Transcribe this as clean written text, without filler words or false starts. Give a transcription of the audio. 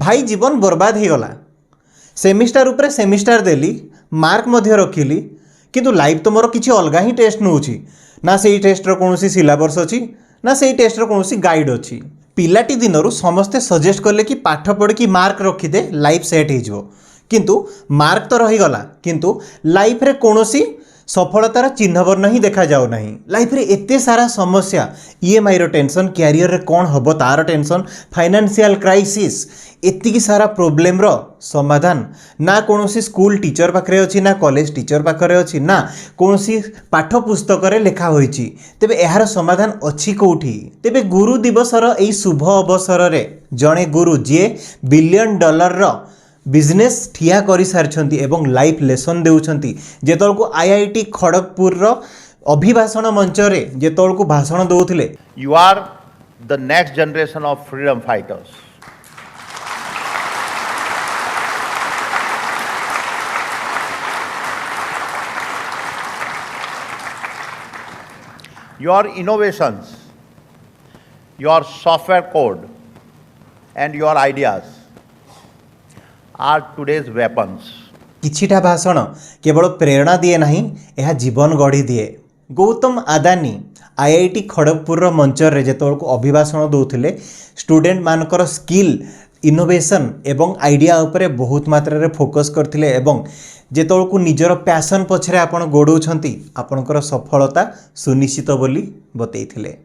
भाई जीवन बर्बाद हो गला। सेमिस्टार उपरे सेमिस्टार देली, मार्क मध्य रखिली, किंतु लाइफ तो मोर किसी अलग ही टेस्ट नौ ना से टेस्टर कौन सिलेबस अच्छी ना से टेस्टर कौन गाइड अच्छी। पिलाटी दिनरू समस्ते सजेस्ट कले कि पाठ पढ़ कि मार्क रखीदे लाइफ सेट हो, किंतु मार्क तो रहीगला किंतु लाइफ रे कौनसी सफलतार चिन्हवर्ण ही देखा जाऊ नहीं। लाइफ रे एते सारा समस्या, ईएमआई रो टेंशन, कैरियर रे कौन हम तार टेंशन, फाइनेंशियल क्राइसिस, एतिकी सारा प्रोब्लेम रो समाधान ना कौनसी स्कूल टीचर पाखरे अच्छी ना कॉलेज टीचर पाखरे अच्छी ना कौनसी पाठ पुस्तक रे लिखा होईची। तेबे एहार समाधान अच्छी कोठी? तेबे गुरु दिवसर एई शुभ अवसर रे जणे गुरु जे $1 बिलियन रो बिजनेस ठिया कर सारी एवं लाइफ लेसन देउछंती। जेतलको आईआईटी खड़गपुर रो अभिभाषण मंच रे जेतलको भाषण दउथिले, you are the next generation of freedom fighters. Your innovations, your software code and your ideas are today's weapons. किछिटा भाषण केवल प्रेरणा दिए नहीं, यह जीवन गढ़ी दिए। गौतम आदानी आईआईटी खड़गपुर मंच रे जेतोलको अभिभाषण दउथिले, स्टूडेंट मानकर स्किल इनोवेशन एवं आइडिया उपरे बहुत मात्रा रे फोकस करथिले एवं जेतोलको निजर पैशन पछरे आपण गोडौछंती आपणकर सफलता सुनिश्चित बोली बतैथिले।